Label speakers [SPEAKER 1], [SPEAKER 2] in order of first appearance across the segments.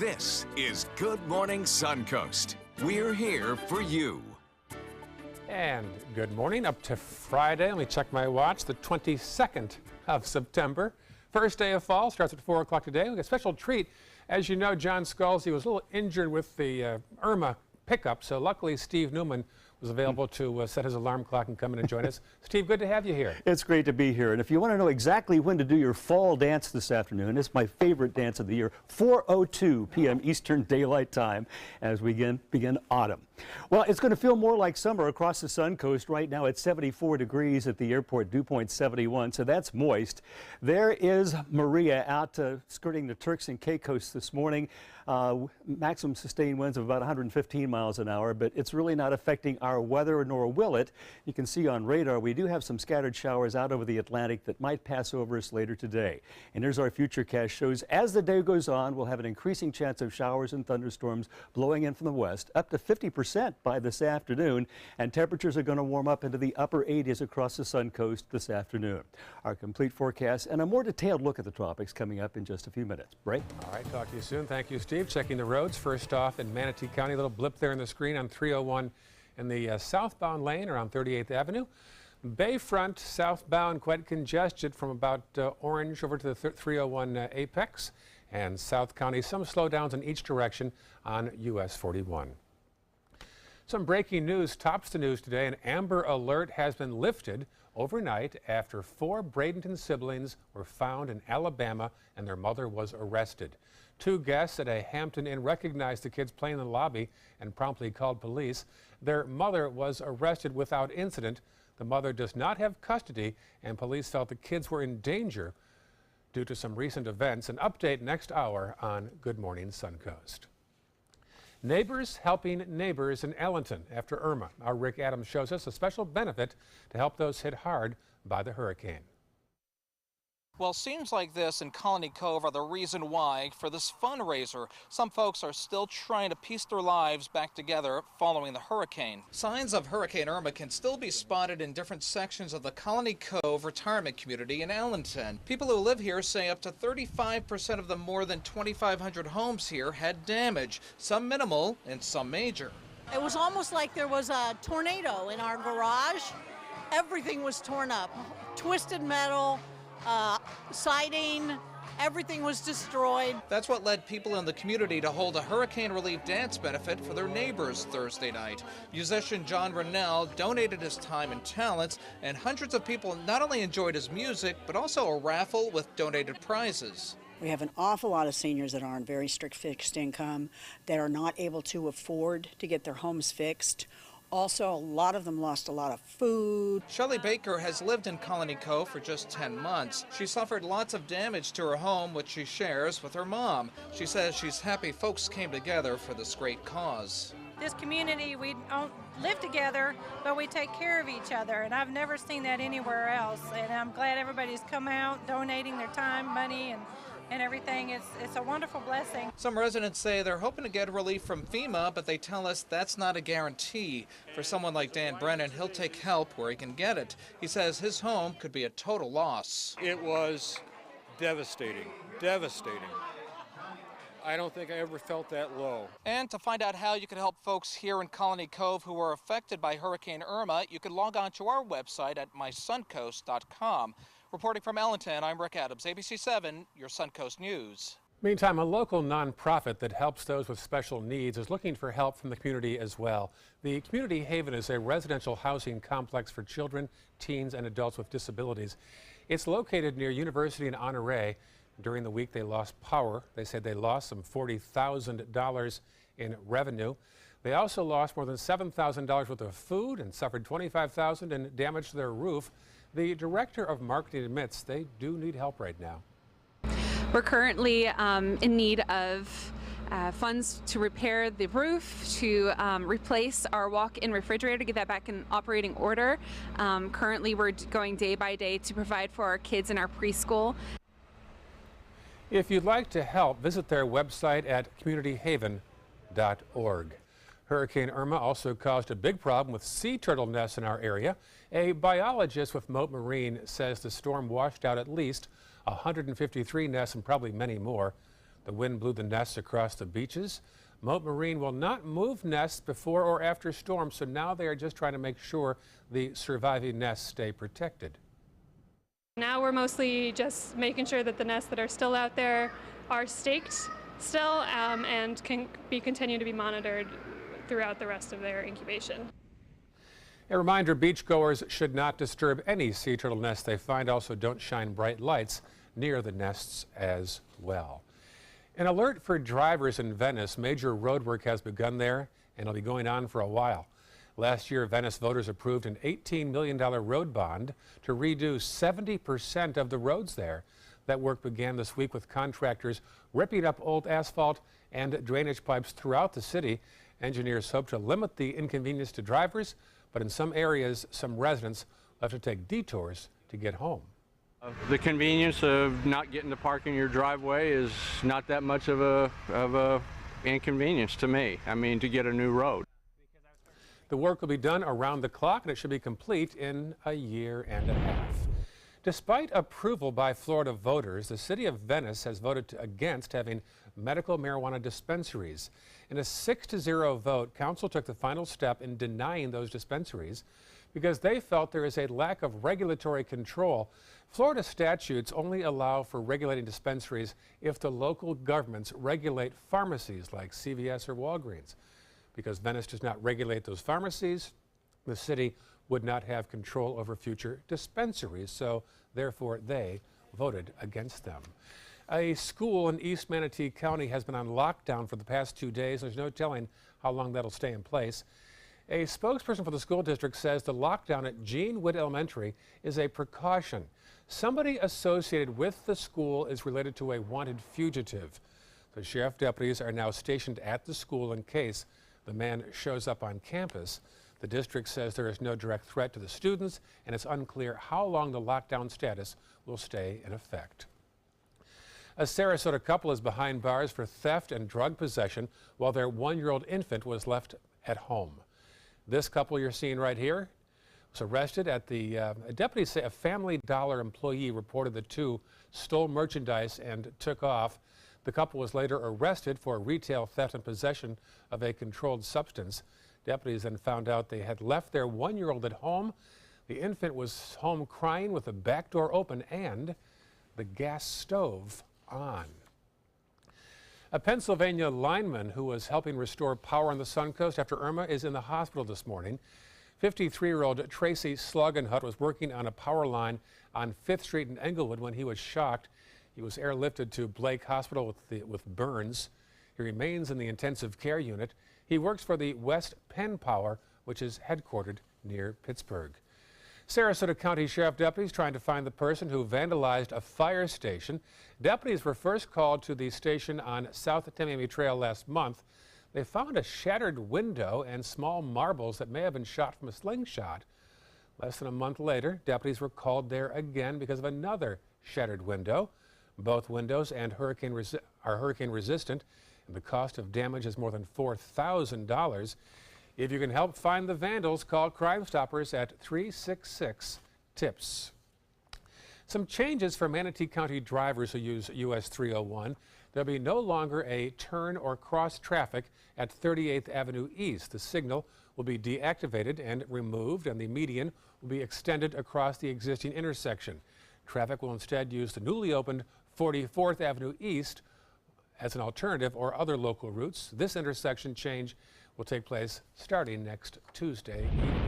[SPEAKER 1] This is Good Morning Suncoast. We're here for you.
[SPEAKER 2] And good morning, up to Friday. Let me check my watch, the 22nd of September. First day of fall starts at 4 o'clock today. We got a special treat. As you know, John Scalzi was a little injured with the Irma pickup, so luckily Steve Newman was available to set his alarm clock and come in and join us. Steve, good to have you here.
[SPEAKER 3] It's great to be here. And if you want to know exactly when to do your fall dance this afternoon, it's my favorite dance of the year, 4:02 p.m. Eastern Daylight Time as we begin autumn. Well, it's going to feel more like summer across the Suncoast. Right now it's 74 degrees at the airport, dew point 71, so that's moist. There is Maria out skirting the Turks and Caicos this morning. Maximum sustained winds of about 115 miles an hour, but it's really not affecting our weather, nor will it. You can see on radar we do have some scattered showers out over the Atlantic that might pass over us later today. And here's our futurecast shows. As the day goes on, we'll have an increasing chance of showers and thunderstorms blowing in from the west, up to 50% by this afternoon, and temperatures are going to warm up into the upper 80s across the Suncoast this afternoon. Our complete forecast and a more detailed look at the tropics coming up in just a few minutes. Break.
[SPEAKER 2] All right, talk to you soon. Thank you, Steve. Checking the roads. First off, in Manatee County, a little blip there on the screen on 301 in the southbound lane around 38th Avenue. Bayfront southbound quite congested from about Orange over to the 301 Apex. And South County, some slowdowns in each direction on US 41. Some breaking news tops the news today. An Amber Alert has been lifted overnight after 4 Bradenton siblings were found in Alabama and their mother was arrested. 2 guests at a Hampton Inn recognized the kids playing in the lobby and promptly called police. Their mother was arrested without incident. The mother does not have custody, and police felt the kids were in danger due to some recent events. An update next hour on Good Morning Suncoast. Neighbors helping neighbors in Ellenton after Irma. Our Rick Adams shows us a special benefit to help those hit hard by the hurricane.
[SPEAKER 4] Well, scenes like this in Colony Cove are the reason why for this fundraiser. Some folks are still trying to piece their lives back together following the hurricane. Signs of Hurricane Irma can still be spotted in different sections of the Colony Cove retirement community in Allenton. People who live here say up to 35% of the more than 2,500 homes here had damage, some minimal and some major.
[SPEAKER 5] It was almost like there was a tornado in our garage. Everything was torn up, twisted metal, siding, everything was destroyed.
[SPEAKER 4] That's what led people in the community to hold a hurricane relief dance benefit for their neighbors Thursday night. Musician John Rennell donated his time and talents, and hundreds of people not only enjoyed his music, but also a raffle with donated prizes.
[SPEAKER 6] We have an awful lot of seniors that are on very strict fixed income, that are not able to afford to get their homes fixed. Also, a lot of them lost a lot of food.
[SPEAKER 4] Shelley Baker has lived in Colony Cove for just 10 months. She suffered lots of damage to her home, which she shares with her mom. She says she's happy folks came together for this great cause.
[SPEAKER 7] This community, we don't live together, but we take care of each other, and I've never seen that anywhere else. And I'm glad everybody's come out, donating their time, money, and everything. It's a wonderful blessing.
[SPEAKER 4] Some residents say they're hoping to get relief from FEMA, but they tell us that's not a guarantee. For someone like Dan Brennan, he'll take help where he can get it. He says his home could be a total loss.
[SPEAKER 8] It was devastating, devastating. I don't think I ever felt that low.
[SPEAKER 4] And to find out how you can help folks here in Colony Cove who were affected by Hurricane Irma, you can log on to our website at mysuncoast.com. Reporting from Ellenton, I'm Rick Adams, ABC 7, your Suncoast News.
[SPEAKER 2] Meantime, a local nonprofit that helps those with special needs is looking for help from the community as well. The Community Haven is a residential housing complex for children, teens, and adults with disabilities. It's located near University and Honore. During the week, they lost power. They said they lost some $40,000 in revenue. They also lost more than $7,000 worth of food and suffered $25,000 in damage to their roof. The director of marketing admits they do need help right now.
[SPEAKER 9] We're currently in need of funds to repair the roof, to replace our walk-in refrigerator, to get that back in operating order. Currently, we're going day by day to provide for our kids in our preschool.
[SPEAKER 2] If you'd like to help, visit their website at communityhaven.org. Hurricane Irma also caused a big problem with sea turtle nests in our area. A biologist with Mote Marine says the storm washed out at least 153 nests and probably many more. The wind blew the nests across the beaches. Mote Marine will not move nests before or after storms, so now they are just trying to make sure the surviving nests stay protected.
[SPEAKER 10] Now we're mostly just making sure that the nests that are still out there are staked still and can continue to be monitored throughout the rest of their incubation.
[SPEAKER 2] A reminder, beachgoers should not disturb any sea turtle nests they find. Also, don't shine bright lights near the nests as well. An alert for drivers in Venice. Major road work has begun there, and it'll be going on for a while. Last year, Venice voters approved an $18 million road bond to redo 70% of the roads there. That work began this week with contractors ripping up old asphalt and drainage pipes throughout the city. Engineers hope to limit the inconvenience to drivers, but in some areas, some residents will have to take detours to get home.
[SPEAKER 8] The convenience of not getting to park in your driveway is not that much of a inconvenience to me. I mean, to get a new road.
[SPEAKER 2] The work will be done around the clock, and it should be complete in a year and a half. Despite approval by Florida voters, the city of Venice has voted against having medical marijuana dispensaries. In a 6-0 vote, council took the final step in denying those dispensaries because they felt there is a lack of regulatory control. Florida statutes only allow for regulating dispensaries if the local governments regulate pharmacies like CVS or Walgreens. Because Venice does not regulate those pharmacies, the city would not have control over future dispensaries, so therefore they voted against them. A school in East Manatee County has been on lockdown for the past 2 days. There's no telling how long that'll stay in place. A spokesperson for the school district says the lockdown at Gene Wood Elementary is a precaution. Somebody associated with the school is related to a wanted fugitive. The sheriff deputies are now stationed at the school in case the man shows up on campus. The district says there is no direct threat to the students, and it's unclear how long the lockdown status will stay in effect. A Sarasota couple is behind bars for theft and drug possession while their 1-year-old infant was left at home. This couple you're seeing right here was arrested at the, deputies say a Family Dollar employee reported the two stole merchandise and took off. The couple was later arrested for retail theft and possession of a controlled substance. Deputies then found out they had left their 1-year-old at home. The infant was home crying with the back door open and the gas stove on. A Pennsylvania lineman who was helping restore power on the Suncoast after Irma is in the hospital this morning. 53-year-old Tracy Sloggenhut was working on a power line on 5th Street in Englewood when he was shocked. He was airlifted to Blake Hospital with burns. He remains in the intensive care unit. He works for the West Penn Power, which is headquartered near Pittsburgh. Sarasota County Sheriff deputies trying to find the person who vandalized a fire station. Deputies were first called to the station on South Tamiami Trail last month. They found a shattered window and small marbles that may have been shot from a slingshot. Less than a month later, deputies were called there again because of another shattered window. Both windows are hurricane resistant, and the cost of damage is more than $4,000. If you can help find the vandals, call Crime Stoppers at 366-TIPS. Some changes for Manatee County drivers who use US 301. There'll be no longer a turn or cross traffic at 38th Avenue East. The signal will be deactivated and removed, and the median will be extended across the existing intersection. Traffic will instead use the newly opened 44th Avenue East as an alternative or other local routes. This intersection change will take place starting next Tuesday evening.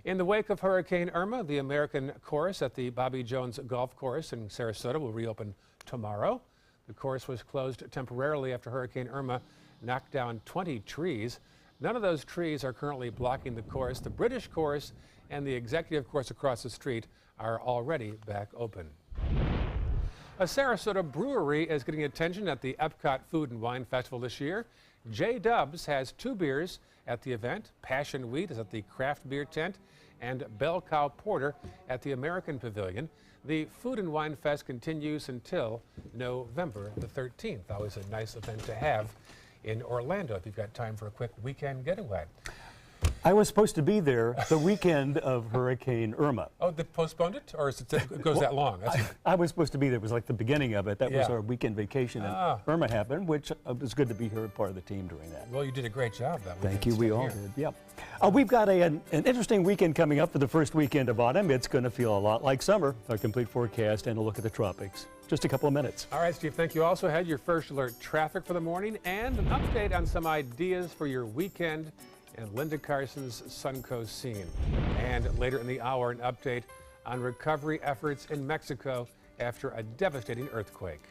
[SPEAKER 2] In the wake of Hurricane Irma, the American Course at the Bobby Jones Golf Course in Sarasota will reopen tomorrow. The course was closed temporarily after Hurricane Irma knocked down 20 trees. None of those trees are currently blocking the course. The British course and the executive course across the street are already back open. A Sarasota brewery is getting attention at the Epcot Food and Wine Festival this year. J. Dubs has 2 beers at the event. Passion Wheat is at the craft beer tent, and Bell Cow Porter at the American Pavilion. The Food and Wine Fest continues until November the 13th. Always a nice event to have in Orlando if you've got time for a quick weekend getaway.
[SPEAKER 3] I was supposed to be there the weekend of Hurricane Irma.
[SPEAKER 2] Oh, they postponed it? Or is it goes that long?
[SPEAKER 3] I was supposed to be there. It was like the beginning of it. That was
[SPEAKER 2] Yeah.
[SPEAKER 3] our weekend vacation, and Irma happened, which it was good to be here, part of the team during that.
[SPEAKER 2] Well, you did a great job that weekend.
[SPEAKER 3] Thank you. We
[SPEAKER 2] staying
[SPEAKER 3] all
[SPEAKER 2] here.
[SPEAKER 3] did. Yep. We've got an interesting weekend coming up for the first weekend of autumn. It's going to feel a lot like summer. Our complete forecast and a look at the tropics. Just a couple of minutes.
[SPEAKER 2] All right, Steve, thank you. Also had your first alert traffic for the morning and an update on some ideas for your weekend and Linda Carson's Suncoast scene. And later in the hour, an update on recovery efforts in Mexico after a devastating earthquake.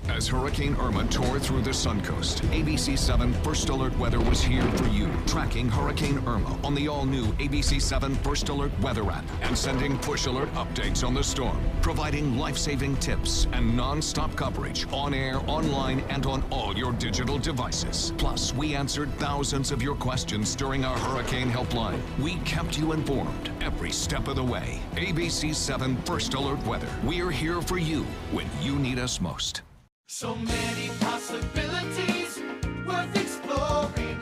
[SPEAKER 1] As Hurricane Irma tore through the Suncoast, ABC 7 First Alert Weather was here for you, tracking Hurricane Irma on the all-new ABC 7 First Alert Weather app and sending push alert updates on the storm, providing life-saving tips and non-stop coverage on air, online, and on all your digital devices. Plus, we answered thousands of your questions during our Hurricane Helpline. We kept you informed every step of the way. ABC 7 First Alert Weather. We're here for you when you need us most.
[SPEAKER 11] So many possibilities worth exploring.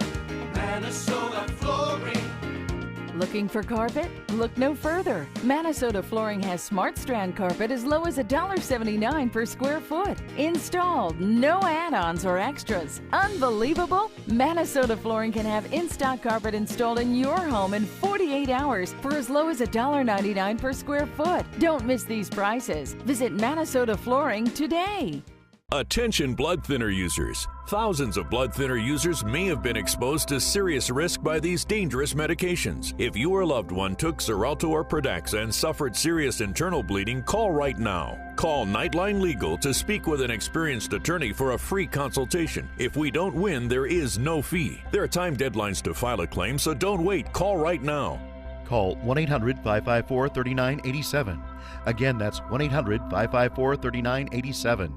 [SPEAKER 11] Minnesota Flooring.
[SPEAKER 12] Looking for carpet? Look no further. Minnesota Flooring has Smart Strand carpet as low as $1.79 per square foot. Installed, no add-ons or extras. Unbelievable? Minnesota Flooring can have in-stock carpet installed in your home in 48 hours for as low as $1.99 per square foot. Don't miss these prices. Visit Minnesota Flooring today.
[SPEAKER 13] Attention blood thinner users. Thousands of blood thinner users may have been exposed to serious risk by these dangerous medications. If you or loved one took Xarelto or Pradaxa and suffered serious internal bleeding, call right now. Call Nightline Legal to speak with an experienced attorney for a free consultation. If we don't win, there is no fee. There are time deadlines to file a claim, so don't wait. Call right now.
[SPEAKER 14] Call 1-800-554-3987. Again, that's 1-800-554-3987.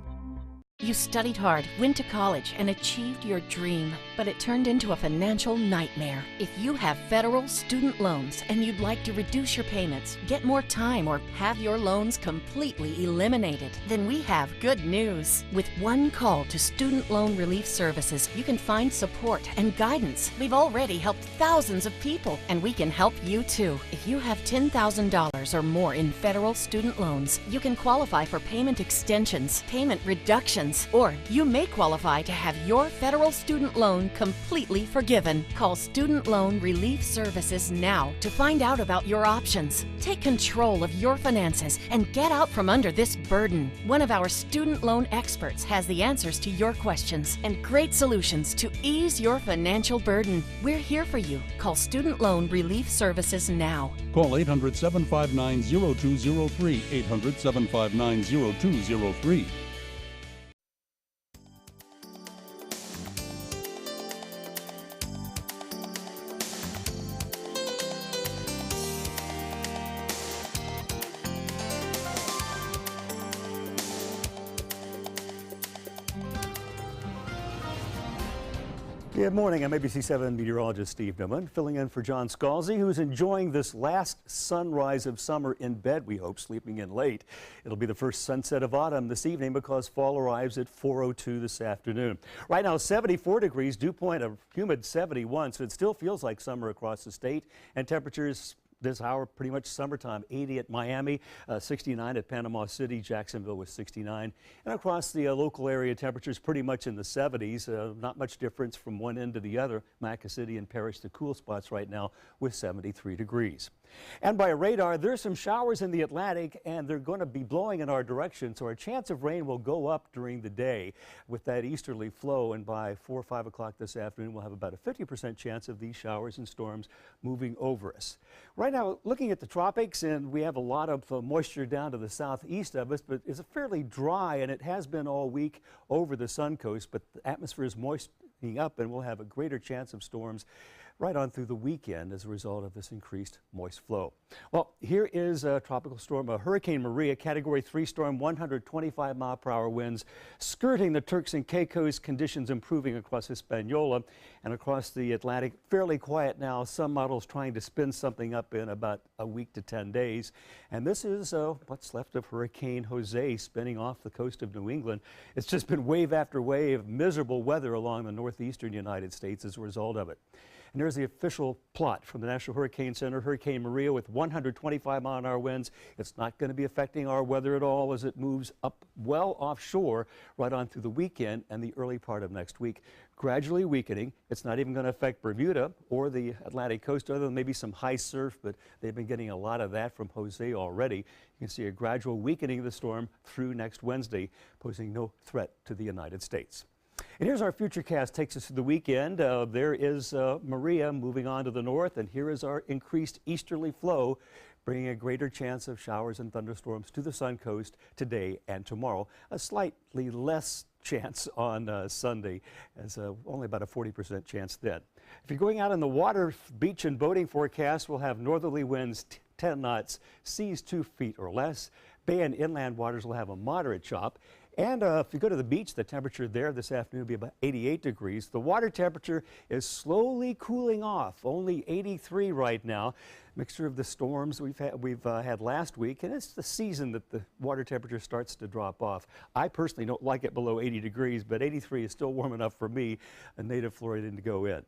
[SPEAKER 15] You studied hard, went to college, and achieved your dream, but it turned into a financial nightmare. If you have federal student loans and you'd like to reduce your payments, get more time, or have your loans completely eliminated, then we have good news. With one call to Student Loan Relief Services, you can find support and guidance. We've already helped thousands of people, and we can help you too. If you have $10,000 or more in federal student loans, you can qualify for payment extensions, payment reductions, or you may qualify to have your federal student loan completely forgiven. Call Student Loan Relief Services now to find out about your options. Take control of your finances and get out from under this burden. One of our student loan experts has the answers to your questions and great solutions to ease your financial burden. We're here for you. Call Student Loan Relief Services now.
[SPEAKER 16] Call 800-759-0203, 800-759-0203.
[SPEAKER 3] Good morning. I'm ABC 7 meteorologist Steve Newman, filling in for John Scalzi, who's enjoying this last sunrise of summer in bed, we hope, sleeping in late. It'll be the first sunset of autumn this evening because fall arrives at 4:02 this afternoon. Right now, 74 degrees, dew point a humid 71, so it still feels like summer across the state, and temperatures this hour pretty much summertime. 80 at Miami, 69 at Panama City, Jacksonville was 69, and across the local area temperatures pretty much in the 70s. Not much difference from one end to the other. Maca City and Parrish, the cool spots right now with 73 degrees. And by radar, there's some showers in the Atlantic, and they're going to be blowing in our direction, so our chance of rain will go up during the day with that easterly flow, and by 4 or 5 o'clock this afternoon, we'll have about a 50% chance of these showers and storms moving over us. Right now, looking at the tropics, and we have a lot of moisture down to the southeast of us, but it's fairly dry, and it has been all week over the Suncoast, but the atmosphere is moistening up, and we'll have a greater chance of storms right on through the weekend as a result of this increased moist flow. Well, here is a tropical storm, a Hurricane Maria, Category 3 storm, 125-mile-per-hour winds skirting the Turks and Caicos, conditions improving across Hispaniola and across the Atlantic. Fairly quiet now. Some models trying to spin something up in about a week to 10 days. And this is what's left of Hurricane Jose spinning off the coast of New England. It's just been wave after wave, miserable weather along the northeastern United States as a result of it. And there's the official plot from the National Hurricane Center. Hurricane Maria with 125-mile-an-hour winds. It's not going to be affecting our weather at all as it moves up well offshore right on through the weekend and the early part of next week. Gradually weakening. It's not even going to affect Bermuda or the Atlantic coast, other than maybe some high surf, but they've been getting a lot of that from Jose already. You can see a gradual weakening of the storm through next Wednesday, posing no threat to the United States. And here's our futurecast takes us through the weekend. There is Maria moving on to the north, and here is our increased easterly flow, bringing a greater chance of showers and thunderstorms to the Suncoast today and tomorrow. A slightly less chance on Sunday, as only about a 40% chance then. If you're going out on the water, beach and boating forecast will have northerly winds 10 knots, seas 2 feet or less. Bay and inland waters will have a moderate chop. And if you go to the beach, the temperature there this afternoon will be about 88 degrees. The water temperature is slowly cooling off, only 83 right now. Mixture of the storms we've had last week, and it's the season that the water temperature starts to drop off. I personally don't like it below 80 degrees, but 83 is still warm enough for me, a native Floridian, to go in.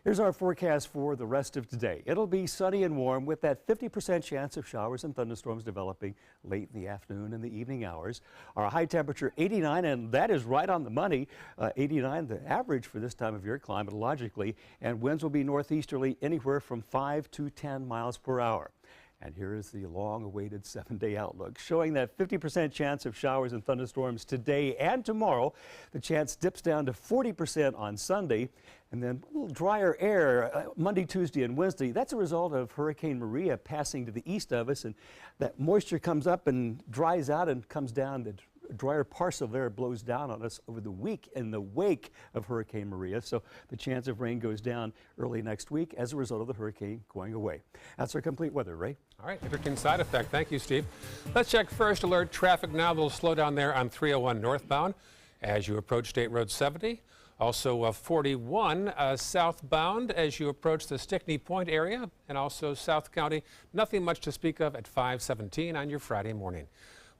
[SPEAKER 3] Here's our forecast for the rest of today. It'll be sunny and warm with that 50% chance of showers and thunderstorms developing late in the afternoon and the evening hours. Our high temperature 89, and that is right on the money. 89, the average for this time of year climatologically, and winds will be northeasterly anywhere from 5 to 10 miles per hour. And here is the long-awaited 7-day outlook, showing that 50% chance of showers and thunderstorms today and tomorrow. The chance dips down to 40% on Sunday, and then a little drier air Monday, Tuesday, and Wednesday. That's a result of Hurricane Maria passing to the east of us, and that moisture comes up and dries out and comes down. The drier parcel there blows down on us over the week in the wake of Hurricane Maria, so the chance of rain goes down early next week as a result of the hurricane going away. That's our complete weather, Ray.
[SPEAKER 2] All right, interesting side effect. Thank you, Steve. Let's check first alert traffic now. A little slowdown there on 301 northbound as you approach State Road 70. Also 41 southbound as you approach the Stickney Point area, and also South County. Nothing much to speak of at 517 on your Friday morning.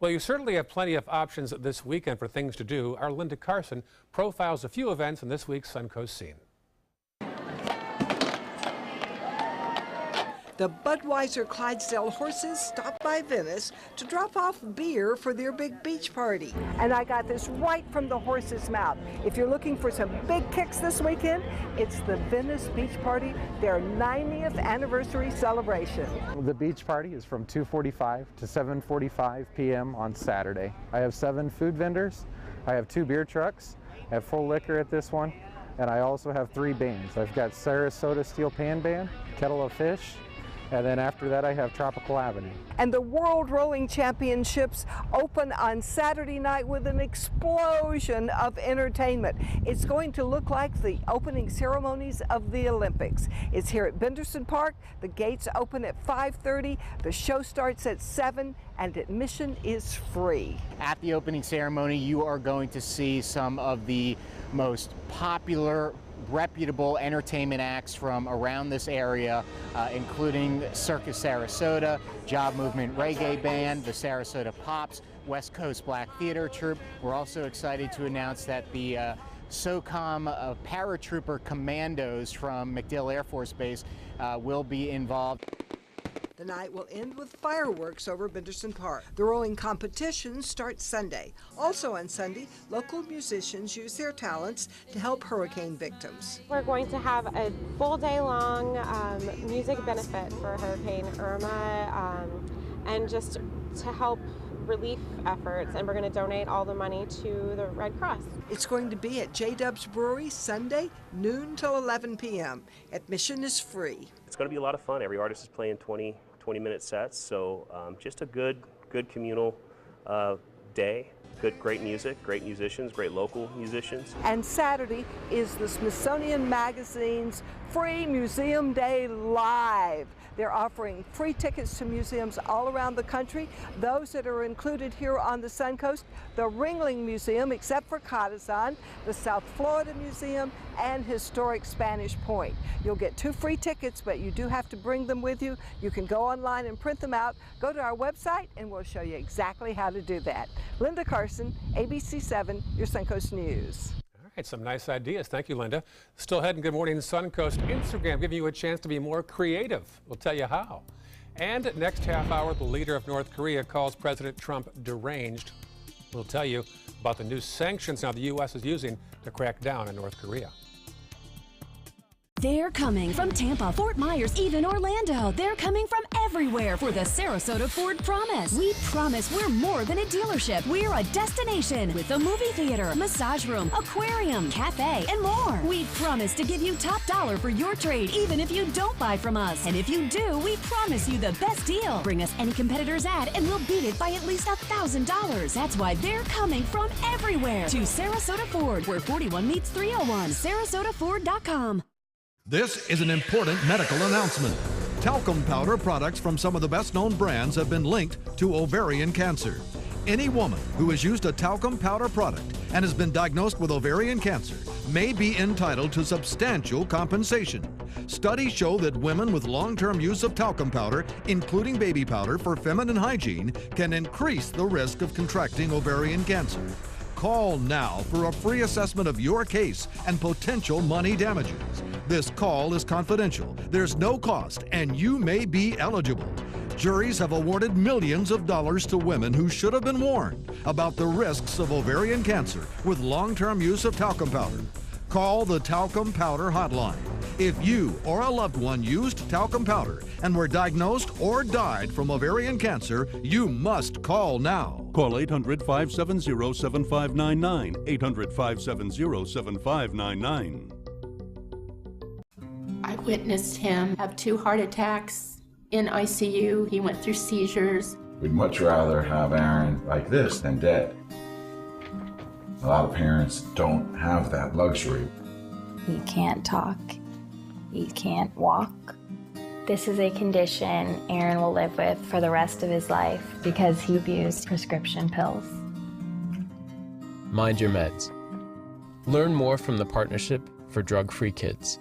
[SPEAKER 2] Well, you certainly have plenty of options this weekend for things to do. Our Linda Carson profiles a few events in this week's Suncoast scene.
[SPEAKER 16] The Budweiser Clydesdale horses stopped by Venice to drop off beer for their big beach party. And I got this right from the horse's mouth. If you're looking for some big kicks this weekend, it's the Venice Beach Party, their 90th anniversary celebration.
[SPEAKER 17] The beach party is from 2:45 to 7:45 p.m. on Saturday. I have 7 food vendors. I have 2 beer trucks. I have full liquor at this one. And I also have 3 bands. I've got Sarasota Steel Pan Band, Kettle of Fish, and then after that I have Tropical Avenue.
[SPEAKER 16] And the World Rowing Championships open on Saturday night with an explosion of entertainment. It's going to look like the opening ceremonies of the Olympics. It's here at Benderson Park. The gates open at 5:30. The show starts at 7, and admission is free.
[SPEAKER 18] At the opening ceremony, you are going to see some of the most popular, reputable entertainment acts from around this area, including Circus Sarasota, Job Movement Reggae Band, the Sarasota Pops, West Coast Black Theater Troupe. We're also excited to announce that the SOCOM paratrooper commandos from MacDill Air Force Base will be involved.
[SPEAKER 16] The night will end with fireworks over Benderson Park. The rowing competition starts Sunday. Also on Sunday, local musicians use their talents to help hurricane victims.
[SPEAKER 19] We're going to have a full day long music benefit for Hurricane Irma and just to help relief efforts, and we're going to donate all the money to the Red Cross. It's going to be at J-Dub's Brewery Sunday, noon till 11 p.m. Admission is free.
[SPEAKER 20] It's going to be a lot of fun. Every artist is playing 20-minute sets, so just a good communal day. Great music, great musicians, great local musicians.
[SPEAKER 16] And Saturday is the Smithsonian Magazine's Free Museum Day Live. They're offering free tickets to museums all around the country. Those that are included here on the Suncoast, the Ringling Museum, except for Catazan, the South Florida Museum, and Historic Spanish Point. You'll get 2 free tickets, but you do have to bring them with you. You can go online and print them out. Go to our website and we'll show you exactly how to do that. Linda Carson, ABC 7, your Suncoast News.
[SPEAKER 2] All right, some nice ideas. Thank you, Linda. Still ahead in Good Morning Suncoast Instagram, giving you a chance to be more creative. We'll tell you how. And next half hour, the leader of North Korea calls President Trump deranged. We'll tell you about the new sanctions now the U.S. is using to crack down on North Korea.
[SPEAKER 21] They're coming from Tampa, Fort Myers, even Orlando. They're coming from everywhere for the Sarasota Ford Promise. We promise we're more than a dealership. We're a destination with a movie theater, massage room, aquarium, cafe, and more. We promise to give you top dollar for your trade, even if you don't buy from us. And if you do, we promise you the best deal. Bring us any competitor's ad and we'll beat it by at least $1,000. That's why they're coming from everywhere to Sarasota Ford, where 41 meets 301. SarasotaFord.com.
[SPEAKER 14] This is an important medical announcement. Talcum powder products from some of the best-known brands have been linked to ovarian cancer. Any woman who has used a talcum powder product and has been diagnosed with ovarian cancer may be entitled to substantial compensation. Studies show that women with long-term use of talcum powder, including baby powder for feminine hygiene, can increase the risk of contracting ovarian cancer. Call now for a free assessment of your case and potential money damages. This call is confidential, there's no cost, and you may be eligible. Juries have awarded millions of dollars to women who should have been warned about the risks of ovarian cancer with long-term use of talcum powder. Call the Talcum Powder Hotline. If you or a loved one used talcum powder and were diagnosed or died from ovarian cancer, you must call now.
[SPEAKER 22] Call 800-570-7599, 800-570-7599.
[SPEAKER 23] I witnessed him have 2 heart attacks in ICU. He went through seizures.
[SPEAKER 24] We'd much rather have Aaron like this than dead. A lot of parents don't have that luxury.
[SPEAKER 25] He can't talk. He can't walk. This is a condition Aaron will live with for the rest of his life because he abused prescription pills.
[SPEAKER 26] Mind your meds. Learn more from the Partnership for Drug-Free Kids.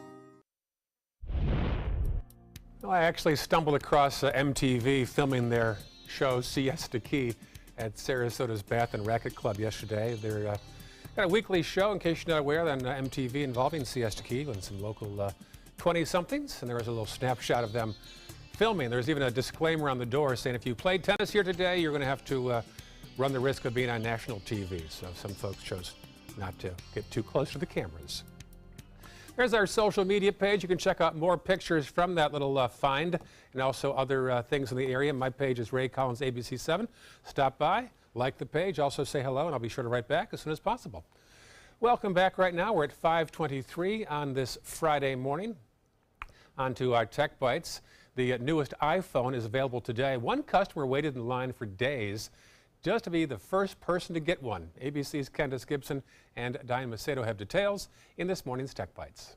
[SPEAKER 2] Well, I actually stumbled across MTV filming their show Siesta Key at Sarasota's Bath and Racquet Club yesterday. They're got a weekly show, in case you're not aware, on MTV involving Siesta Key and some local 20-somethings, and there was a little snapshot of them filming. There's even a disclaimer on the door saying if you played tennis here today, you're going to have to run the risk of being on national TV. So some folks chose not to get too close to the cameras. There's our social media page. You can check out more pictures from that little find and also other things in the area. My page is Ray Collins, ABC 7. Stop by, like the page, also say hello, and I'll be sure to write back as soon as possible. Welcome back. Right now, we're at 5:23 on this Friday morning. On to our Tech Bites. The newest iPhone is available today. One customer waited in line for days just to be the first person to get one. ABC's Candace Gibson and Diane Macedo have details in this morning's Tech Bites.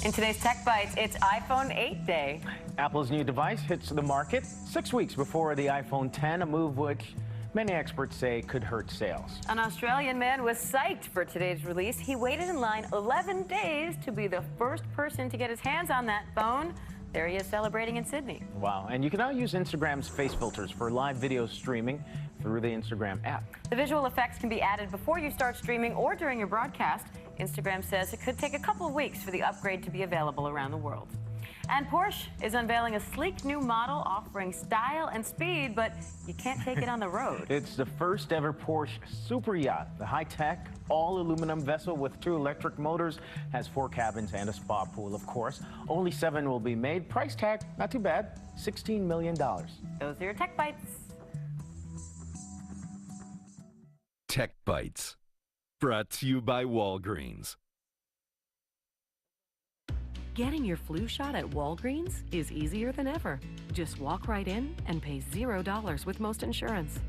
[SPEAKER 27] In today's Tech Bites, it's iPhone 8 day.
[SPEAKER 28] Apple's new device hits the market 6 weeks before the iPhone 10, a move which many experts say could hurt sales.
[SPEAKER 27] An Australian man was psyched for today's release. He waited in line 11 days to be the first person to get his hands on that phone. There he is celebrating in Sydney.
[SPEAKER 28] Wow, and you can now use Instagram's face filters for live video streaming through the Instagram app.
[SPEAKER 27] The visual effects can be added before you start streaming or during your broadcast. Instagram says it could take a couple of weeks for the upgrade to be available around the world. And Porsche is unveiling a sleek new model offering style and speed, but you can't take it on the road.
[SPEAKER 28] It's the first ever Porsche super yacht. The high-tech, all-aluminum vessel with 2 electric motors has 4 cabins and a spa pool, of course. Only 7 will be made. Price tag, not too bad, $16 million.
[SPEAKER 27] Those are your Tech Bites.
[SPEAKER 29] Tech Bites, brought to you by Walgreens.
[SPEAKER 30] Getting your flu shot at Walgreens is easier than ever. Just walk right in and pay $0 with most insurance.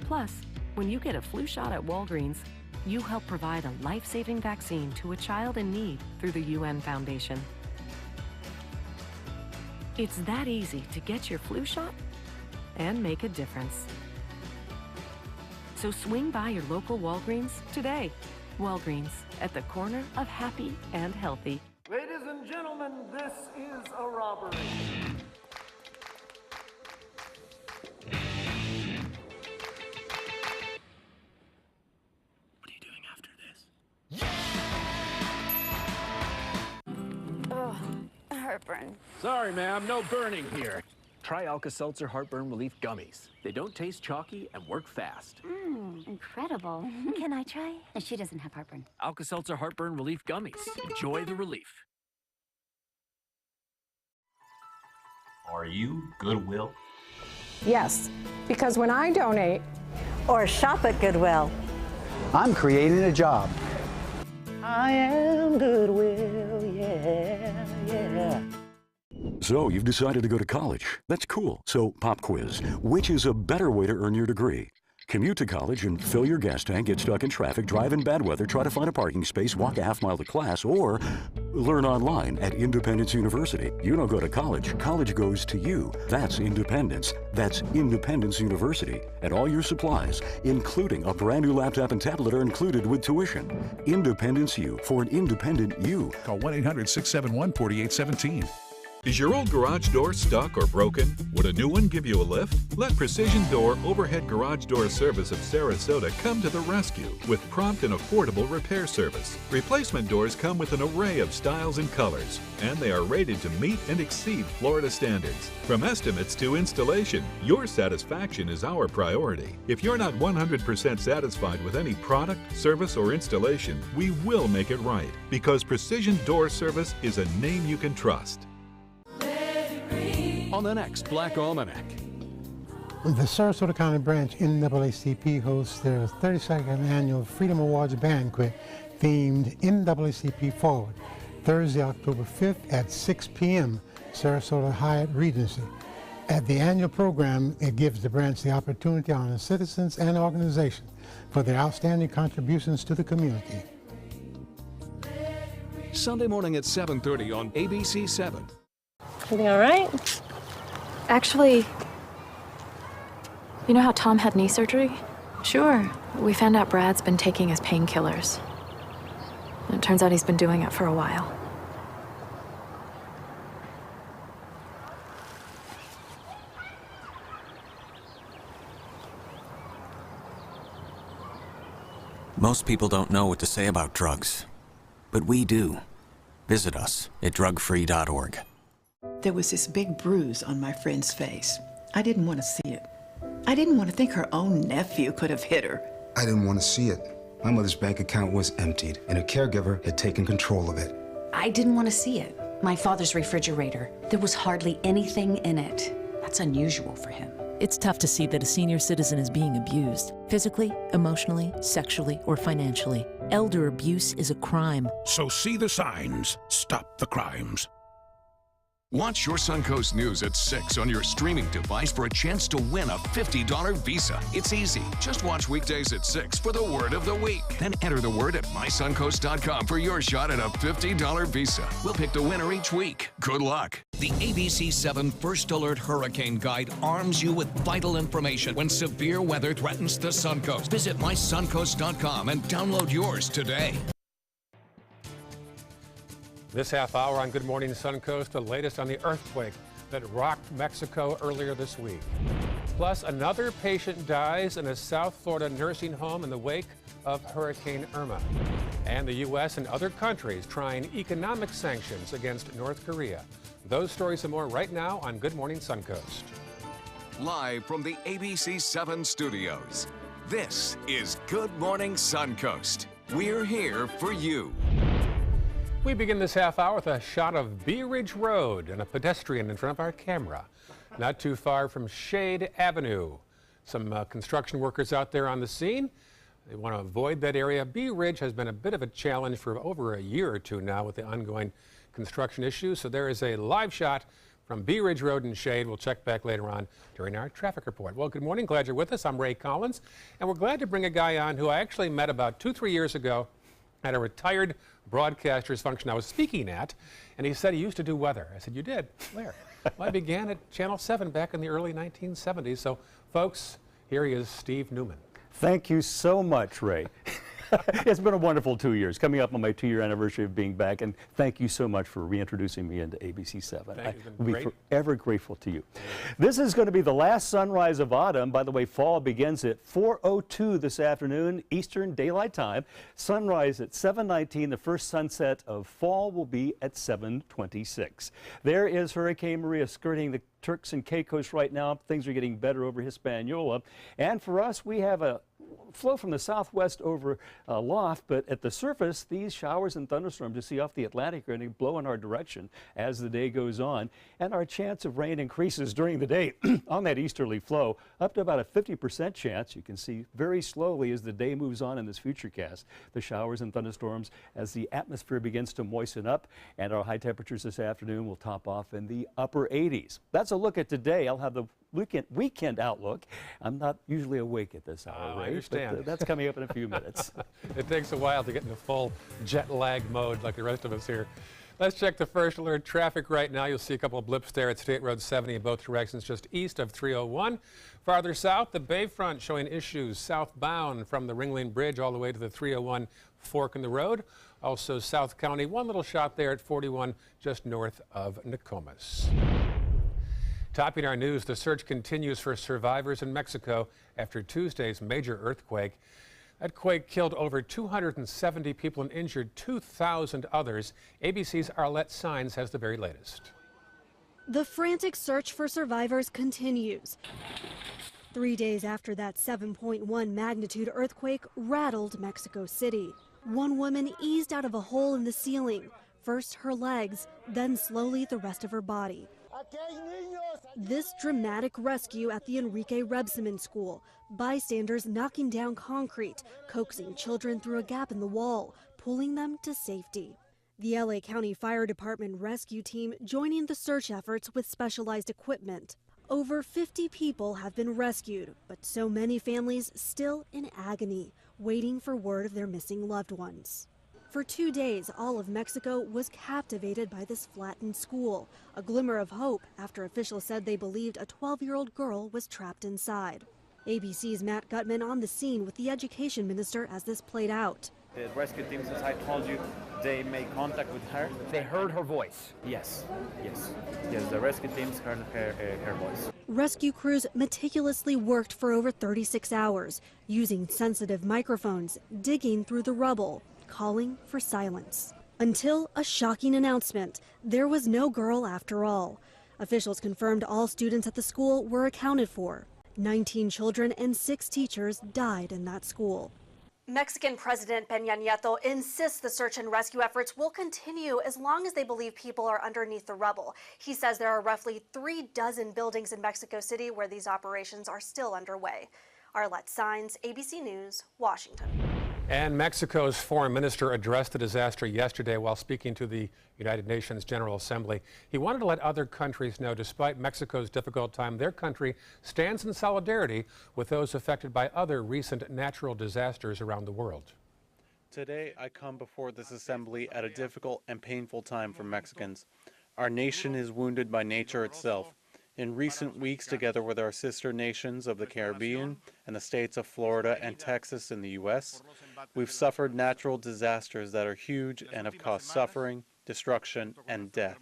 [SPEAKER 30] Plus, when you get a flu shot at Walgreens, you help provide a life-saving vaccine to a child in need through the UN Foundation. It's that easy to get your flu shot and make a difference. So swing by your local Walgreens today. Walgreens, at the corner of happy and healthy.
[SPEAKER 1] Ladies and gentlemen, this is a robbery.
[SPEAKER 28] What are you doing after this?
[SPEAKER 4] Oh, heartburn.
[SPEAKER 5] Sorry, ma'am, no burning here. Try Alka-Seltzer Heartburn Relief Gummies. They don't taste chalky and work fast.
[SPEAKER 4] Incredible. Can I try? She doesn't have heartburn.
[SPEAKER 5] Alka-Seltzer Heartburn Relief Gummies. Enjoy the relief.
[SPEAKER 6] Are you Goodwill?
[SPEAKER 7] Yes, because when I donate
[SPEAKER 8] or shop at Goodwill,
[SPEAKER 9] I'm creating a job.
[SPEAKER 8] I am Goodwill, yeah, yeah.
[SPEAKER 10] So you've decided to go to college. That's cool. So pop quiz. Which is a better way to earn your degree? Commute to college and fill your gas tank, get stuck in traffic, drive in bad weather, try to find a parking space, walk a half mile to class, or learn online at Independence University. You don't go to college. College goes to you. That's independence. That's Independence University. And all your supplies, including a brand new laptop and tablet, are included with tuition. Independence U for an independent you.
[SPEAKER 11] Call 1-800-671-4817.
[SPEAKER 13] Is your old garage door stuck or broken? Would a new one give you a lift? Let Precision Door Overhead Garage Door Service of Sarasota come to the rescue with prompt and affordable repair service. Replacement doors come with an array of styles and colors, and they are rated to meet and exceed Florida standards. From estimates to installation, your satisfaction is our priority. If you're not 100% satisfied with any product, service, or installation, we will make it right, because Precision Door Service is a name you can trust.
[SPEAKER 11] On the next Black Almanac.
[SPEAKER 22] The Sarasota County Branch NAACP hosts their 32nd annual Freedom Awards banquet themed NAACP Forward, Thursday, October 5th at 6 p.m., Sarasota Hyatt Regency. At the annual program, it gives the branch the opportunity to honor citizens and organizations for their outstanding contributions to the community.
[SPEAKER 11] Sunday morning at 7:30 on ABC 7.
[SPEAKER 4] Everything all right?
[SPEAKER 25] Actually, you know how Tom had knee surgery?
[SPEAKER 4] Sure.
[SPEAKER 25] We found out Brad's been taking his painkillers. And it turns out he's been doing it for a while.
[SPEAKER 31] Most people don't know what to say about drugs, but we do. Visit us at drugfree.org.
[SPEAKER 32] There was this big bruise on my friend's face. I didn't want to see it. I didn't want to think her own nephew could have hit her.
[SPEAKER 33] I didn't want to see it. My mother's bank account was emptied, and a caregiver had taken control of it.
[SPEAKER 34] I didn't want to see it. My father's refrigerator. There was hardly anything in it. That's unusual for him.
[SPEAKER 35] It's tough to see that a senior citizen is being abused, physically, emotionally, sexually, or financially. Elder abuse is a crime.
[SPEAKER 11] So see the signs. Stop the crimes.
[SPEAKER 36] Watch your Suncoast News at 6 on your streaming device for a chance to win a $50 Visa. It's easy. Just watch weekdays at 6 for the word of the week. Then enter the word at mysuncoast.com for your shot at a $50 Visa. We'll pick the winner each week. Good luck.
[SPEAKER 37] The ABC 7 First Alert Hurricane Guide arms you with vital information when severe weather threatens the Suncoast. Visit mysuncoast.com and download yours today.
[SPEAKER 2] This half hour on Good Morning Suncoast, the latest on the earthquake that rocked Mexico earlier this week. Plus, another patient dies in a South Florida nursing home in the wake of Hurricane Irma. And the U.S. and other countries trying economic sanctions against North Korea. Those stories and more right now on Good Morning Suncoast.
[SPEAKER 36] Live from the ABC 7 studios, this is Good Morning Suncoast. We're here for you.
[SPEAKER 2] We begin this half hour with a shot of Bee Ridge Road and a pedestrian in front of our camera, not too far from Shade Avenue. Some construction workers out there on the scene. They want to avoid that area. Bee Ridge has been a bit of a challenge for over a year or two now with the ongoing construction issues. So there is a live shot from Bee Ridge Road in Shade. We'll check back later on during our traffic report. Well, good morning. Glad you're with us. I'm Ray Collins, and we're glad to bring a guy on who I actually met about 2-3 years ago at a retired broadcaster's function I was speaking at, and he said he used to do weather. I said, you did? Where? Well, I began at Channel 7 back in the early 1970s. So, folks, here he is, Steve Newman.
[SPEAKER 1] Thank you so much, Ray. It's been a wonderful 2 years, coming up on my 2-year anniversary of being back, and thank you so much for reintroducing me into ABC 7. I will be forever grateful to you. This is going to be the last sunrise of autumn. By the way, fall begins at 4:02 this afternoon, Eastern Daylight Time. Sunrise at 7:19. The first sunset of fall will be at 7:26. There is Hurricane Maria skirting the Turks and Caicos right now. Things are getting better over Hispaniola. And for us, we have a flow from the southwest over aloft, but at the surface, these showers and thunderstorms you see off the Atlantic are going to blow in our direction as the day goes on, and our chance of rain increases during the day on that easterly flow up to about a 50% chance. You can see very slowly as the day moves on in this futurecast, the showers and thunderstorms as the atmosphere begins to moisten up, and our high temperatures this afternoon will top off in the upper 80s. That's a look at today. I'll have the weekend outlook. I'm not usually awake at this hour, Ray, but that's coming up in a few minutes.
[SPEAKER 2] It takes a while to get into full jet lag mode like the rest of us here. Let's check the first alert traffic right now. You'll see a couple of blips there at State Road 70 in both directions, just east of 301. Farther south, the Bayfront showing issues southbound from the Ringling Bridge all the way to the 301 fork in the road. Also South County, one little shot there at 41 just north of Nokomis. Topping our news, the search continues for survivors in Mexico after Tuesday's major earthquake. That quake killed over 270 people and injured 2,000 others. ABC's Arlette Saenz has the very latest.
[SPEAKER 3] The frantic search for survivors continues. 3 days after that 7.1 magnitude earthquake rattled Mexico City. One woman eased out of a hole in the ceiling, first her legs, then slowly the rest of her body. This dramatic rescue at the Enrique Rebsamen School. Bystanders knocking down concrete, coaxing children through a gap in the wall, pulling them to safety. The LA County Fire Department rescue team joining the search efforts with specialized equipment. Over 50 people have been rescued, but so many families still in agony, waiting for word of their missing loved ones. For 2 days, all of Mexico was captivated by this flattened school, a glimmer of hope after officials said they believed a 12-year-old girl was trapped inside. ABC's Matt Gutman on the scene with the education minister as this played out.
[SPEAKER 12] The rescue teams, as I told you, they made contact with her. They heard her voice. Yes, the rescue teams heard her voice.
[SPEAKER 3] Rescue crews meticulously worked for over 36 hours, using sensitive microphones, digging through the rubble, calling for silence. Until a shocking announcement. There was no girl after all. Officials confirmed all students at the school were accounted for. 19 children and 6 teachers died in that school. Mexican President Peña Nieto insists the search and rescue efforts will continue as long as they believe people are underneath the rubble. He says there are roughly 36 buildings in Mexico City where these operations are still underway. Arlette Saenz, ABC News, Washington.
[SPEAKER 2] And Mexico's foreign minister addressed the disaster yesterday while speaking to the United Nations General Assembly. He wanted to let other countries know, despite Mexico's difficult time, their country stands in solidarity with those affected by other recent natural disasters around the world.
[SPEAKER 14] Today, I come before this assembly at a difficult and painful time for Mexicans. Our nation is wounded by nature itself. In recent weeks, together with our sister nations of the Caribbean and the states of Florida and Texas in the U.S., we've suffered natural disasters that are huge and have caused suffering, destruction, and death.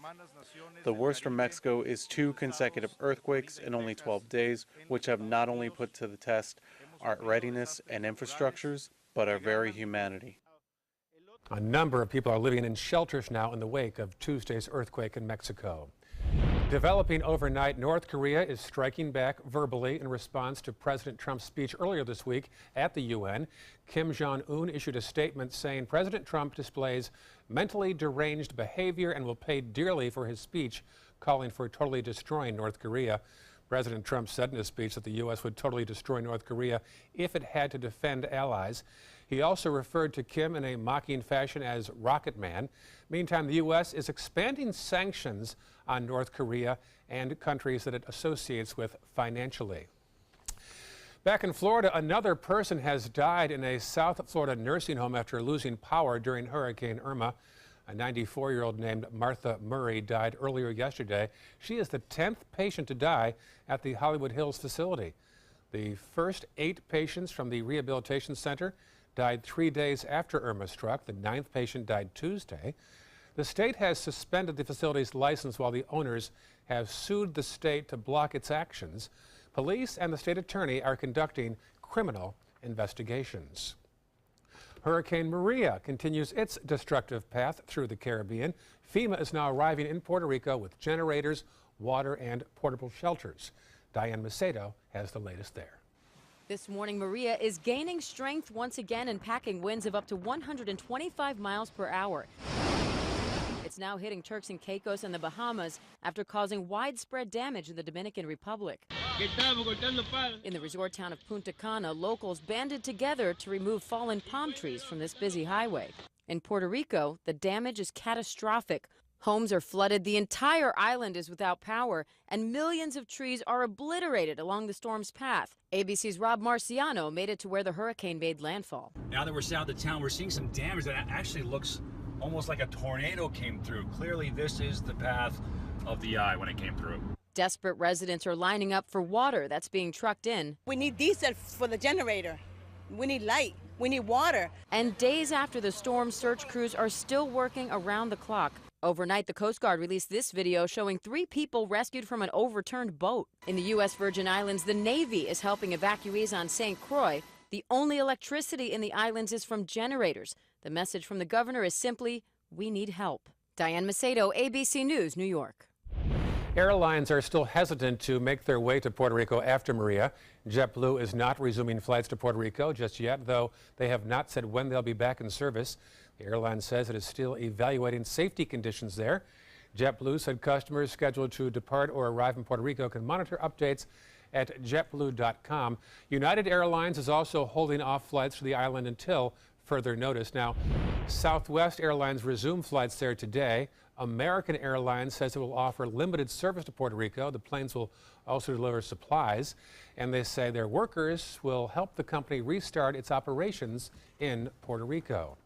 [SPEAKER 14] The worst for Mexico is 2 consecutive earthquakes in only 12 days, which have not only put to the test our readiness and infrastructures, but our very humanity.
[SPEAKER 2] A number of people are living in shelters now in the wake of Tuesday's earthquake in Mexico. Developing overnight, North Korea is striking back verbally in response to President Trump's speech earlier this week at the UN. Kim Jong-un issued a statement saying President Trump displays mentally deranged behavior and will pay dearly for his speech, calling for totally destroying North Korea. President Trump said in his speech that the U.S. would totally destroy North Korea if it had to defend allies. He also referred to Kim in a mocking fashion as Rocket Man. Meantime, the U.S. is expanding sanctions on North Korea and countries that it associates with financially. Back in Florida, another person has died in a South Florida nursing home after losing power during Hurricane Irma. A 94-year-old named Martha Murray died earlier yesterday. She is the 10th patient to die at the Hollywood Hills facility. The first 8 patients from the rehabilitation center died 3 days after Irma struck. The 9th patient died Tuesday. The state has suspended the facility's license while the owners have sued the state to block its actions. Police and the state attorney are conducting criminal investigations. Hurricane Maria continues its destructive path through the Caribbean. FEMA is now arriving in Puerto Rico with generators, water, and portable shelters. Diane Macedo has the latest there.
[SPEAKER 5] This morning, Maria is gaining strength once again and packing winds of up to 125 miles per hour. It's now hitting Turks and Caicos and the Bahamas after causing widespread damage in the Dominican Republic. In the resort town of Punta Cana, locals banded together to remove fallen palm trees from this busy highway. In Puerto Rico, the damage is catastrophic. Homes are flooded, the entire island is without power, and millions of trees are obliterated along the storm's path. ABC's Rob Marciano made it to where the hurricane made landfall.
[SPEAKER 6] Now that we're south of town, we're seeing some damage that actually looks almost like a tornado came through. Clearly, this is the path of the eye when it came through.
[SPEAKER 5] Desperate residents are lining up for water that's being trucked in.
[SPEAKER 7] We need diesel for the generator. We need light. We need water.
[SPEAKER 5] And days after the storm, search crews are still working around the clock. Overnight, the Coast Guard released this video showing 3 people rescued from an overturned boat. In the U.S. Virgin Islands, the Navy is helping evacuees on St. Croix. The only electricity in the islands is from generators. The message from the governor is simply, we need help. Diane Macedo, ABC News, New York.
[SPEAKER 2] Airlines are still hesitant to make their way to Puerto Rico after Maria. JetBlue is not resuming flights to Puerto Rico just yet, though they have not said when they'll be back in service. The airline says it is still evaluating safety conditions there. JetBlue said customers scheduled to depart or arrive in Puerto Rico can monitor updates at jetblue.com. United Airlines is also holding off flights to the island until further notice. Now, Southwest Airlines resumed flights there today. American Airlines says it will offer limited service to Puerto Rico. The planes will also deliver supplies, and they say their workers will help the company restart its operations in Puerto Rico.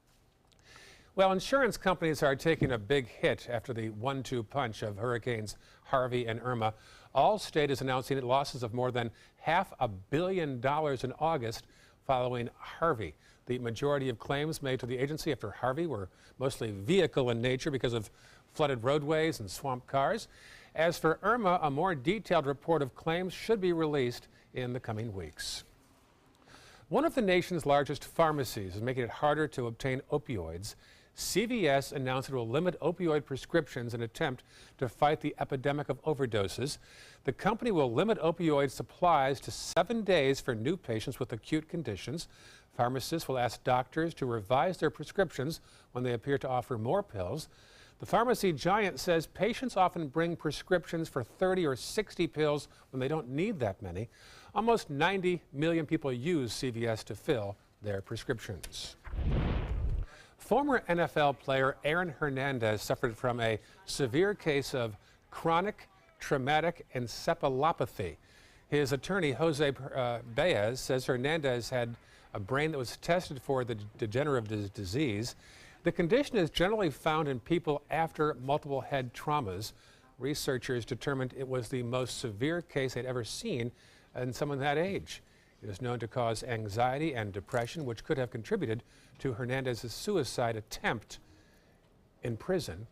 [SPEAKER 2] Well, insurance companies are taking a big hit after the 1-2 punch of Hurricanes Harvey and Irma. Allstate is announcing losses of more than $500 million in August following Harvey. The majority of claims made to the agency after Harvey were mostly vehicle in nature because of flooded roadways and swamped cars. As for Irma, a more detailed report of claims should be released in the coming weeks. One of the nation's largest pharmacies is making it harder to obtain opioids. CVS announced it will limit opioid prescriptions in an attempt to fight the epidemic of overdoses. The company will limit opioid supplies to 7 days for new patients with acute conditions. Pharmacists will ask doctors to revise their prescriptions when they appear to offer more pills. The pharmacy giant says patients often bring prescriptions for 30 or 60 pills when they don't need that many. Almost 90 million people use CVS to fill their prescriptions. Former NFL player Aaron Hernandez suffered from a severe case of chronic traumatic encephalopathy. His attorney, Jose Baez, says Hernandez had a brain that was tested for the degenerative disease. The condition is generally found in people after multiple head traumas. Researchers determined it was the most severe case they'd ever seen in someone that age. It is known to cause anxiety and depression, which could have contributed to Hernandez's suicide attempt in prison.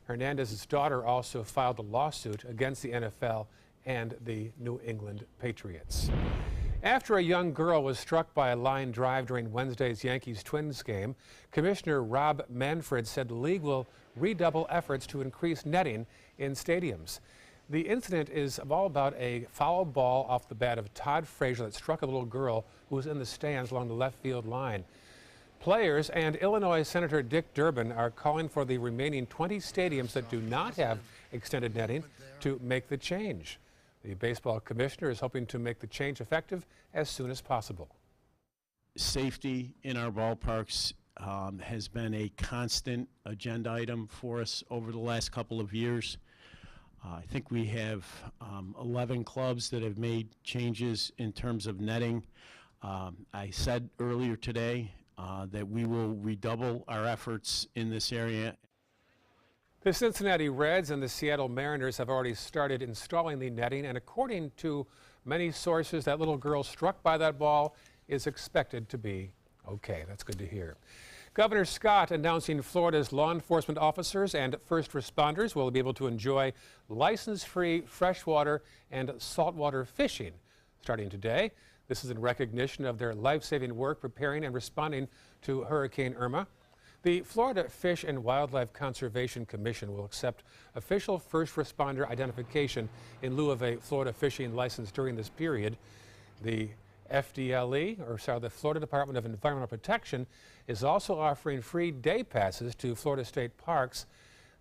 [SPEAKER 2] Hernandez's daughter also filed a lawsuit against the NFL and the New England Patriots. After a young girl was struck by a line drive during Wednesday's Yankees-Twins game, Commissioner Rob Manfred said the league will redouble efforts to increase netting in stadiums. The incident is all about a foul ball off the bat of Todd Frazier that struck a little girl who was in the stands along the left field line. Players and Illinois Senator Dick Durbin are calling for the remaining 20 stadiums that do not have extended netting to make the change. The baseball commissioner is hoping to make the change effective as soon as possible.
[SPEAKER 8] Safety in our ballparks has been a constant agenda item for us over the last couple of years. I think we have 11 clubs that have made changes in terms of netting. I said earlier today that we will redouble our efforts in this area.
[SPEAKER 2] The Cincinnati Reds and the Seattle Mariners have already started installing the netting, and according to many sources, that little girl struck by that ball is expected to be okay. That's good to hear. Governor Scott announcing Florida's law enforcement officers and first responders will be able to enjoy license-free freshwater and saltwater fishing starting today. This is in recognition of their life-saving work preparing and responding to Hurricane Irma. The Florida Fish and Wildlife Conservation Commission will accept official first responder identification in lieu of a Florida fishing license during this period. The FDLE, the Florida Department of Environmental Protection, is also offering free day passes to Florida state parks.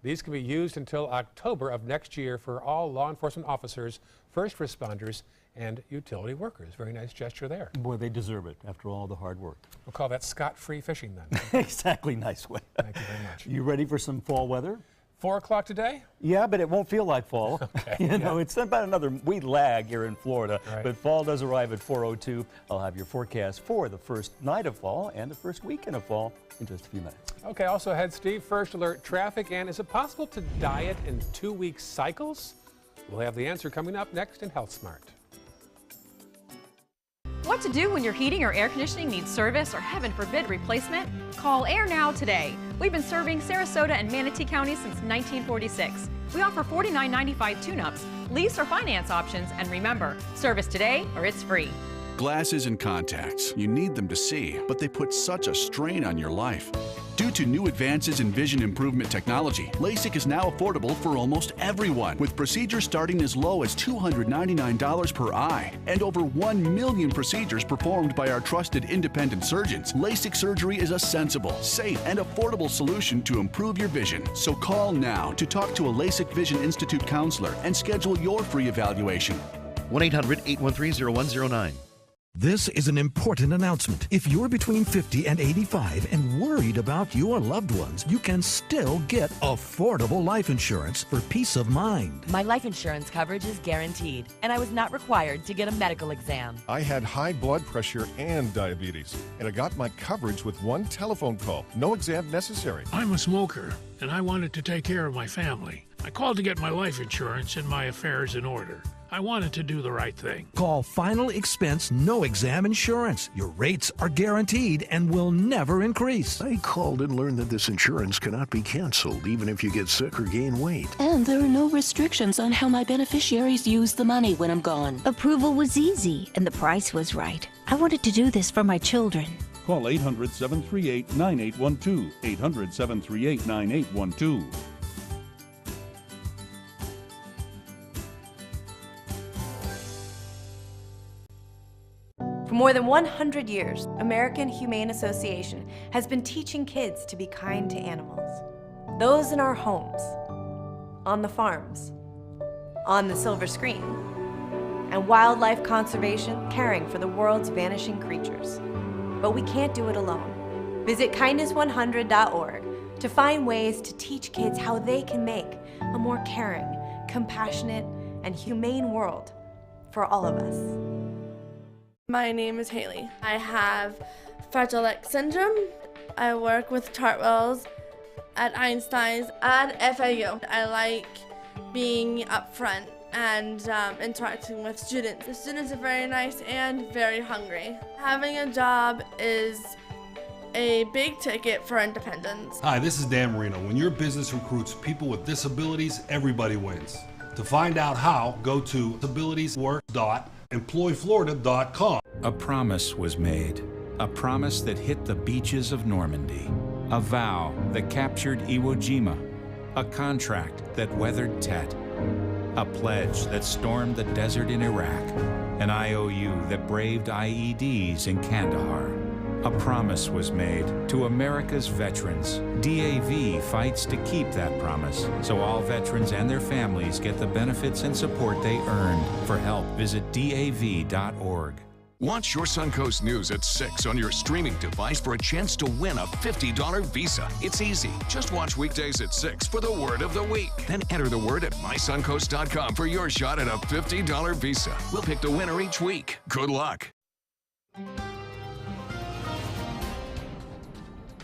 [SPEAKER 2] These can be used until October of next year for all law enforcement officers, first responders, and utility workers. Very nice gesture there.
[SPEAKER 1] Boy, they deserve it after all the hard work.
[SPEAKER 2] We'll call that Scott-free fishing then.
[SPEAKER 1] Exactly, nice way.
[SPEAKER 2] Thank you very much.
[SPEAKER 1] You ready for some fall weather?
[SPEAKER 2] 4 o'clock today?
[SPEAKER 1] Yeah, but it won't feel like fall.
[SPEAKER 2] Okay,
[SPEAKER 1] you know, it's about another, we lag here in Florida,
[SPEAKER 2] right.
[SPEAKER 1] But fall does arrive at 4:02. I'll have your forecast for the first night of fall and the first weekend of fall in just a few minutes.
[SPEAKER 2] Okay, also ahead, Steve, first alert traffic, and is it possible to diet in 2-week cycles? We'll have the answer coming up next in Health Smart.
[SPEAKER 9] What to do when your heating or air conditioning needs service or, heaven forbid, replacement? Call Air Now today. We've been serving Sarasota and Manatee counties since 1946. We offer $49.95 tune-ups, lease or finance options, and remember, service today or it's free.
[SPEAKER 10] Glasses and contacts. You need them to see, but they put such a strain on your life. Due to new advances in vision improvement technology, LASIK is now affordable for almost everyone, with procedures starting as low as $299 per eye. And over 1 million procedures performed by our trusted independent surgeons. LASIK surgery is a sensible, safe, and affordable solution to improve your vision. So call now to talk to a LASIK Vision Institute counselor and schedule your free evaluation.
[SPEAKER 15] 1-800-813-0109. This is an important announcement. If you're between 50 and 85 and worried about your loved ones, you can still get affordable life insurance for peace of mind.
[SPEAKER 16] My life insurance coverage is guaranteed, and I was not required to get a medical exam.
[SPEAKER 17] I had high blood pressure and diabetes, and I got my coverage with one telephone call. No exam necessary.
[SPEAKER 18] I'm a smoker, and I wanted to take care of my family. I called to get my life insurance and my affairs in order. I wanted to do the right thing.
[SPEAKER 15] Call Final Expense No Exam Insurance. Your rates are guaranteed and will never increase.
[SPEAKER 19] I called and learned that this insurance cannot be canceled even if you get sick or gain weight.
[SPEAKER 20] And there are no restrictions on how my beneficiaries use the money when I'm gone.
[SPEAKER 21] Approval was easy and the price was right. I wanted to do this for my children.
[SPEAKER 23] Call 800-738-9812. 800-738-9812.
[SPEAKER 24] For more than 100 years, American Humane Association has been teaching kids to be kind to animals. Those in our homes, on the farms, on the silver screen, and wildlife conservation, caring for the world's vanishing creatures. But we can't do it alone. Visit kindness100.org to find ways to teach kids how they can make a more caring, compassionate, and humane world for all of us.
[SPEAKER 26] My name is Haley. I have Fragile X syndrome. I work with Chartwells at Einstein's and FAU. I like being up front and interacting with students. The students are very nice and very hungry. Having a job is a big ticket for independence.
[SPEAKER 27] Hi, this is Dan Marino. When your business recruits people with disabilities, everybody wins. To find out how, go to disabilitieswork.employflorida.com.
[SPEAKER 31] A promise was made, a promise that hit the beaches of Normandy, a vow that captured Iwo Jima, a contract that weathered Tet, a pledge that stormed the desert in Iraq, an IOU that braved IEDs in Kandahar. A promise was made to America's veterans. DAV fights to keep that promise, so all veterans and their families get the benefits and support they earned. For help, visit DAV.org.
[SPEAKER 3] Watch your Suncoast News at 6 on your streaming device for a chance to win a $50 Visa. It's easy. Just watch weekdays at 6 for the word of the week. Then enter the word at mysuncoast.com for your shot at a $50 Visa. We'll pick the winner each week. Good luck.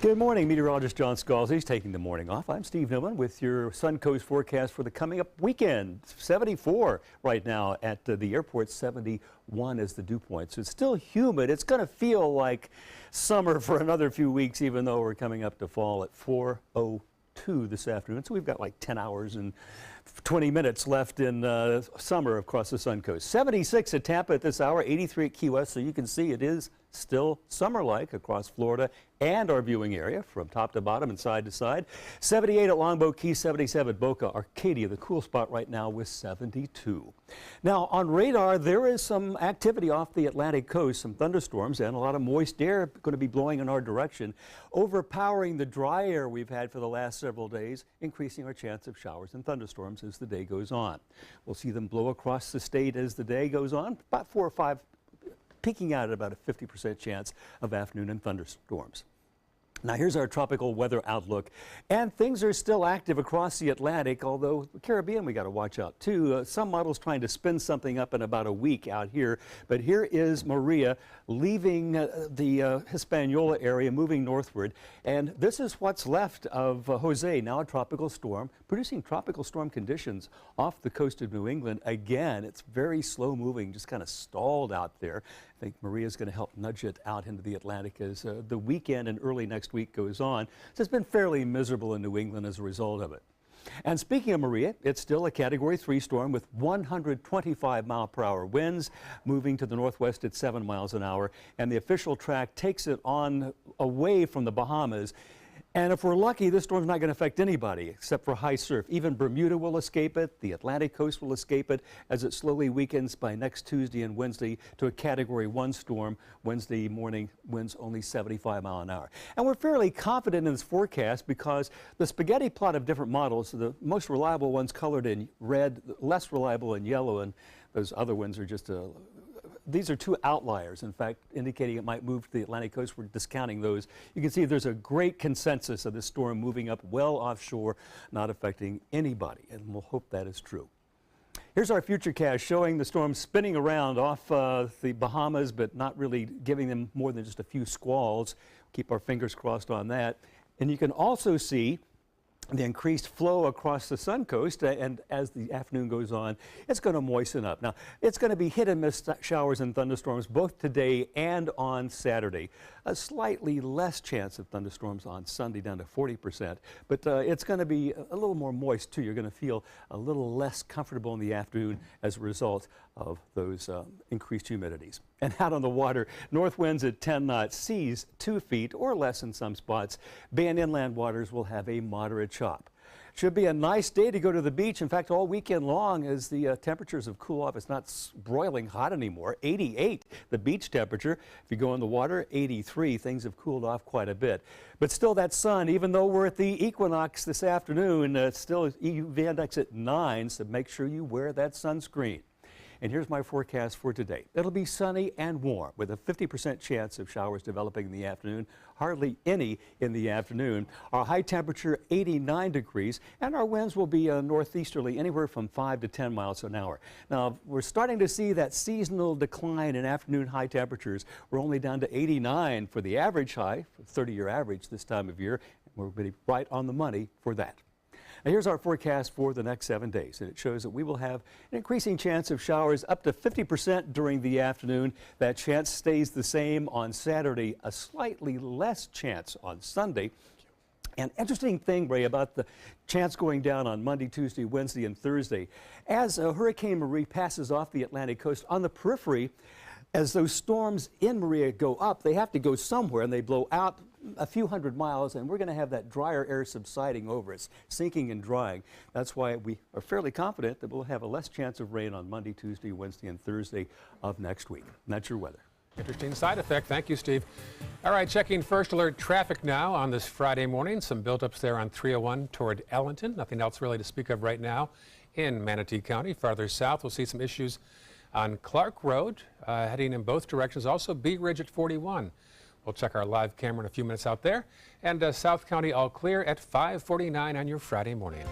[SPEAKER 1] Good morning, meteorologist John Scalzi is taking the morning off. I'm Steve Newman with your Suncoast forecast for the coming up weekend. 74 right now at the airport, 71 is the dew point. So it's still humid. It's going to feel like summer for another few weeks, even though we're coming up to fall at 4:02 this afternoon. So we've got like 10 hours and 20 minutes left in summer across the Suncoast. 76 at Tampa at this hour, 83 at Key West. So you can see it is still summer-like across Florida and our viewing area from top to bottom and side to side. 78 at Longboat Key, 77 at Boca Arcadia, the cool spot right now with 72. Now on radar, there is some activity off the Atlantic coast, some thunderstorms and a lot of moist air going to be blowing in our direction, overpowering the dry air we've had for the last several days, increasing our chance of showers and thunderstorms as the day goes on. We'll see them blow across the state as the day goes on, about 4 or 5, peaking out at about a 50% chance of afternoon and thunderstorms. Now here's our tropical weather outlook, and things are still active across the Atlantic, although the Caribbean we got to watch out too. Some models trying to spin something up in about a week out here, but here is Maria leaving the Hispaniola area, moving northward, and this is what's left of Jose, now a tropical storm, producing tropical storm conditions off the coast of New England. Again, it's very slow moving, just kind of stalled out there. I think Maria's going to help nudge it out into the Atlantic as the weekend and early next week goes on. So it's been fairly miserable in New England as a result of it. And speaking of Maria, it's still a Category 3 storm with 125-mile-per-hour winds, moving to the northwest at 7 miles an hour. And the official track takes it on away from the Bahamas. And if we're lucky, this storm's not going to affect anybody except for high surf. Even Bermuda will escape it. The Atlantic coast will escape it as it slowly weakens by next Tuesday and Wednesday to a Category 1 storm. Wednesday morning, winds only 75 miles an hour. And we're fairly confident in this forecast because the spaghetti plot of different models, the most reliable ones colored in red, less reliable in yellow, and those other ones are just these are two outliers, in fact, indicating it might move to the Atlantic coast. We're discounting those. You can see there's a great consensus of this storm moving up well offshore, not affecting anybody, and we'll hope that is true. Here's our futurecast showing the storm spinning around off the Bahamas, but not really giving them more than just a few squalls. Keep our fingers crossed on that. And you can also see the increased flow across the Suncoast, and as the afternoon goes on, it's going to moisten up. Now, it's going to be hit and miss showers and thunderstorms both today and on Saturday. A slightly less chance of thunderstorms on Sunday, down to 40%, but it's going to be a little more moist too. You're going to feel a little less comfortable in the afternoon as a result of those increased humidities. And out on the water, north winds at 10 knots, seas 2 feet or less in some spots. Bay and inland waters will have a moderate chop. Should be a nice day to go to the beach. In fact, all weekend long as the temperatures have cooled off. It's not broiling hot anymore. 88, the beach temperature. If you go in the water, 83. Things have cooled off quite a bit. But still that sun, even though we're at the equinox this afternoon, still UV index at 9, so make sure you wear that sunscreen. And here's my forecast for today. It'll be sunny and warm with a 50% chance of showers developing in the afternoon, hardly any in the afternoon. Our high temperature 89 degrees, and our winds will be northeasterly anywhere from 5 to 10 miles an hour. Now, we're starting to see that seasonal decline in afternoon high temperatures. We're only down to 89 for the average high, 30-year average this time of year. We're going to be right on the money for that. Now here's our forecast for the next 7 days, and it shows that we will have an increasing chance of showers up to 50% during the afternoon. That chance stays the same on Saturday, a slightly less chance on Sunday. An interesting thing, Ray, about the chance going down on Monday, Tuesday, Wednesday, and Thursday. As Hurricane Maria passes off the Atlantic coast on the periphery, as those storms in Maria go up, they have to go somewhere, and they blow out a few hundred miles, and we're going to have that drier air subsiding over us, sinking and drying. That's why we are fairly confident that we'll have a less chance of rain on Monday, Tuesday, Wednesday, and Thursday of next week. And that's your weather.
[SPEAKER 2] Interesting side effect. Thank you, Steve. All right, checking first alert traffic now on this Friday morning. Some buildups there on 301 toward Ellington. Nothing else really to speak of right now in Manatee County. Farther south, we'll see some issues on Clark Road, heading in both directions. Also Bee Ridge at 41. We'll check our live camera in a few minutes out there. And South County all clear at 5:49 on your Friday morning.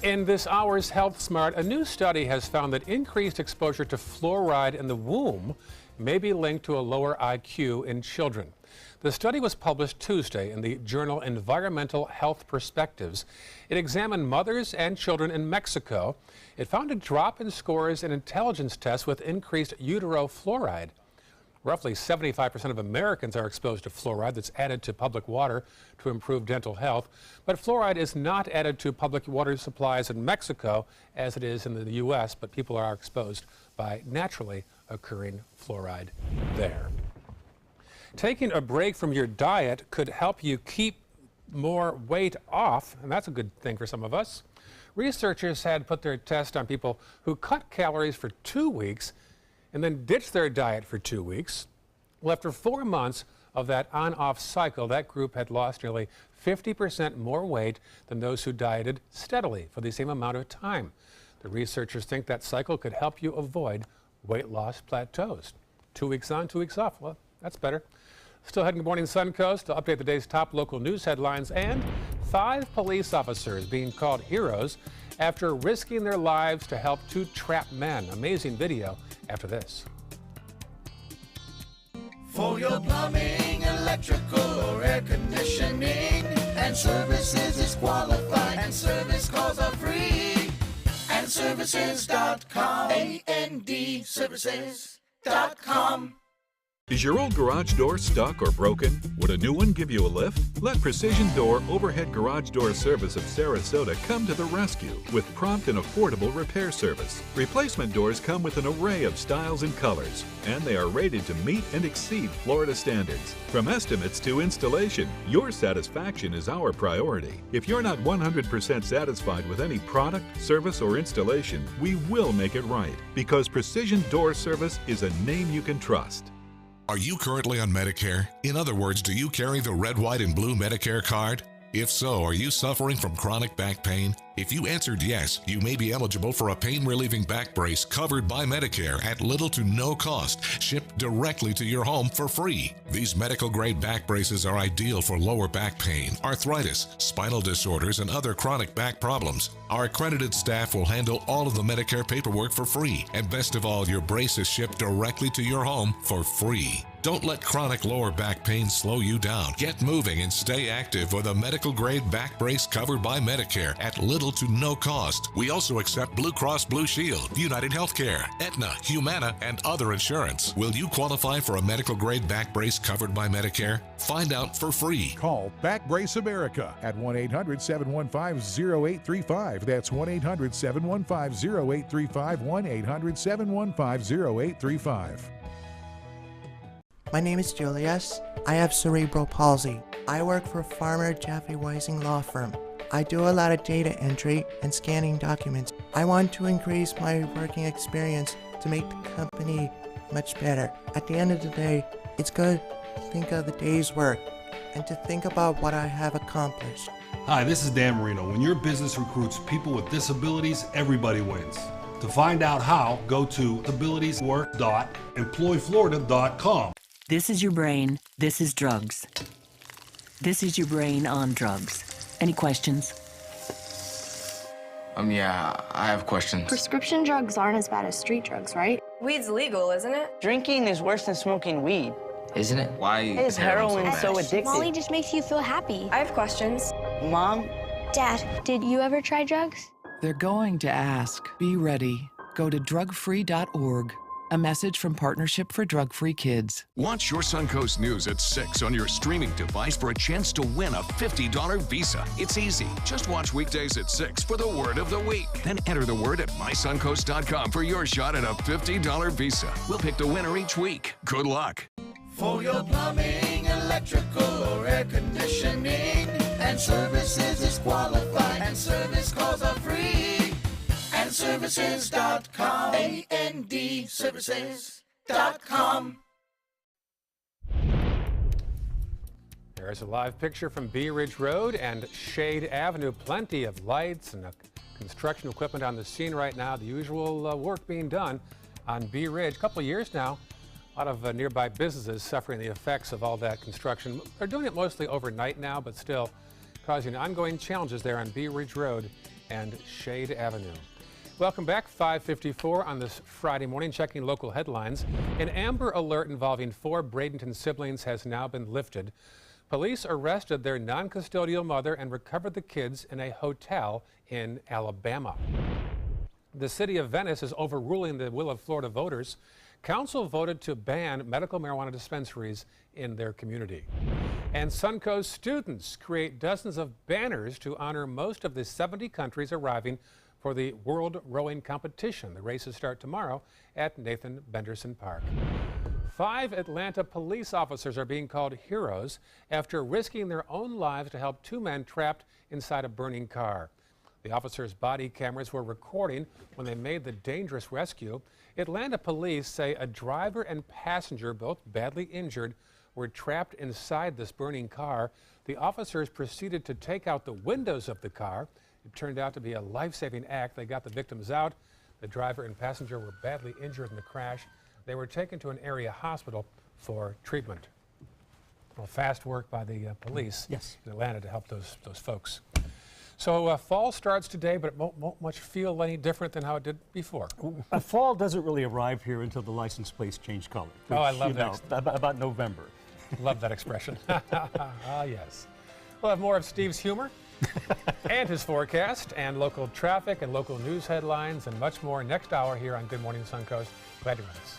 [SPEAKER 2] In this hour's Health Smart, a new study has found that increased exposure to fluoride in the womb may be linked to a lower IQ in children. The study was published Tuesday in the journal Environmental Health Perspectives. It examined mothers and children in Mexico. It found a drop in scores in intelligence tests with increased uterofluoride. Roughly 75% of Americans are exposed to fluoride that's added to public water to improve dental health. But fluoride is not added to public water supplies in Mexico as it is in the U.S., but people are exposed by naturally occurring fluoride there. Taking a break from your diet could help you keep more weight off, and that's a good thing for some of us. Researchers had put their test on people who cut calories for 2 weeks and then ditched their diet for 2 weeks. Well, after 4 months of that on-off cycle, that group had lost nearly 50% more weight than those who dieted steadily for the same amount of time. The researchers think that cycle could help you avoid weight loss plateaus. 2 weeks on, 2 weeks off. Well, that's better. Still heading to Morning Suncoast to update the day's top local news headlines, and 5 police officers being called heroes after risking their lives to help 2 trapped men. Amazing video after this.
[SPEAKER 4] For your plumbing, electrical, or air conditioning, and services is qualified, and service calls are free. And services.com, A-N-D, services.com.
[SPEAKER 11] Is your old garage door stuck or broken? Would a new one give you a lift? Let Precision Door Overhead Garage Door Service of Sarasota come to the rescue with prompt and affordable repair service. Replacement doors come with an array of styles and colors, and they are rated to meet and exceed Florida standards. From estimates to installation, your satisfaction is our priority. If you're not 100% satisfied with any product, service, or installation, we will make it right, because Precision Door Service is a name you can trust.
[SPEAKER 12] Are you currently on Medicare? In other words, do you carry the red, white, and blue Medicare card? If so, are you suffering from chronic back pain? If you answered yes, you may be eligible for a pain-relieving back brace covered by Medicare at little to no cost, shipped directly to your home for free. These medical-grade back braces are ideal for lower back pain, arthritis, spinal disorders, and other chronic back problems. Our accredited staff will handle all of the Medicare paperwork for free, and best of all, your brace is shipped directly to your home for free. Don't let chronic lower back pain slow you down. Get moving and stay active with a medical-grade back brace covered by Medicare at little to no cost. We also accept Blue Cross Blue Shield, United Healthcare, Aetna, Humana, and other insurance. Will you qualify for a medical-grade back brace covered by Medicare? Find out for free.
[SPEAKER 13] Call Back Brace America at 1-800-715-0835. That's 1-800-715-0835, 1-800-715-0835.
[SPEAKER 14] My name is Julius. I have cerebral palsy. I work for Farmer Jeffrey Weising Law Firm. I do a lot of data entry and scanning documents. I want to increase my working experience to make the company much better. At the end of the day, it's good to think of the day's work and to think about what I have accomplished.
[SPEAKER 27] Hi, this is Dan Marino. When your business recruits people with disabilities, everybody wins. To find out how, go to abilitieswork.employflorida.com.
[SPEAKER 22] This is your brain. This is drugs. This is your brain on drugs. Any questions?
[SPEAKER 23] Yeah, I have questions.
[SPEAKER 25] Prescription drugs aren't as bad as street drugs, right?
[SPEAKER 24] Weed's legal, isn't it?
[SPEAKER 28] Drinking is worse than smoking weed.
[SPEAKER 23] Isn't it? Why
[SPEAKER 28] is heroin so addictive?
[SPEAKER 25] Molly just makes you feel happy.
[SPEAKER 24] I have questions.
[SPEAKER 28] Mom?
[SPEAKER 25] Dad, did you ever try drugs?
[SPEAKER 29] They're going to ask. Be ready. Go to drugfree.org. A message from Partnership for Drug-Free Kids.
[SPEAKER 3] Watch your Suncoast News at 6 on your streaming device for a chance to win a $50 Visa. It's easy. Just watch weekdays at 6 for the word of the week. Then enter the word at mysuncoast.com for your shot at a $50 Visa. We'll pick the winner each week. Good luck.
[SPEAKER 4] For your plumbing, electrical, or air conditioning, and services is qualified, and service calls are free. And services.com, A-N-D, services.com.
[SPEAKER 2] There's a live picture from Bee Ridge Road and Shade Avenue. Plenty of lights and a construction equipment on the scene right now. The usual work being done on Bee Ridge. A couple of years now. A lot of nearby businesses suffering the effects of all that construction. They're doing it mostly overnight now, but still causing ongoing challenges there on Bee Ridge Road and Shade Avenue. Welcome back, 5:54 on this Friday morning, checking local headlines. An Amber Alert involving 4 Bradenton siblings has now been lifted. Police arrested their non-custodial mother and recovered the kids in a hotel in Alabama. The city of Venice is overruling the will of Florida voters. Council voted to ban medical marijuana dispensaries in their community. And Suncoast students create dozens of banners to honor most of the 70 countries arriving for the World Rowing Competition. The races start tomorrow at Nathan Benderson Park. 5 Atlanta police officers are being called heroes after risking their own lives to help 2 men trapped inside a burning car. The officers' body cameras were recording when they made the dangerous rescue. Atlanta police say a driver and passenger, both badly injured, were trapped inside this burning car. The officers proceeded to take out the windows of the car. It turned out to be a life-saving act. They got the victims out. The driver and passenger were badly injured in the crash. They were taken to an area hospital for treatment. Well, fast work by the police in Atlanta to help those folks. So fall starts today, but it won't much feel any different than how it did before.
[SPEAKER 1] Fall doesn't really arrive here until the license plates change color. Which,
[SPEAKER 2] I love that.
[SPEAKER 1] About November.
[SPEAKER 2] Love that expression. Ah, yes. We'll have more of Steve's humor and his forecast and local traffic and local news headlines and much more next hour here on Good Morning Suncoast. Glad you're with us.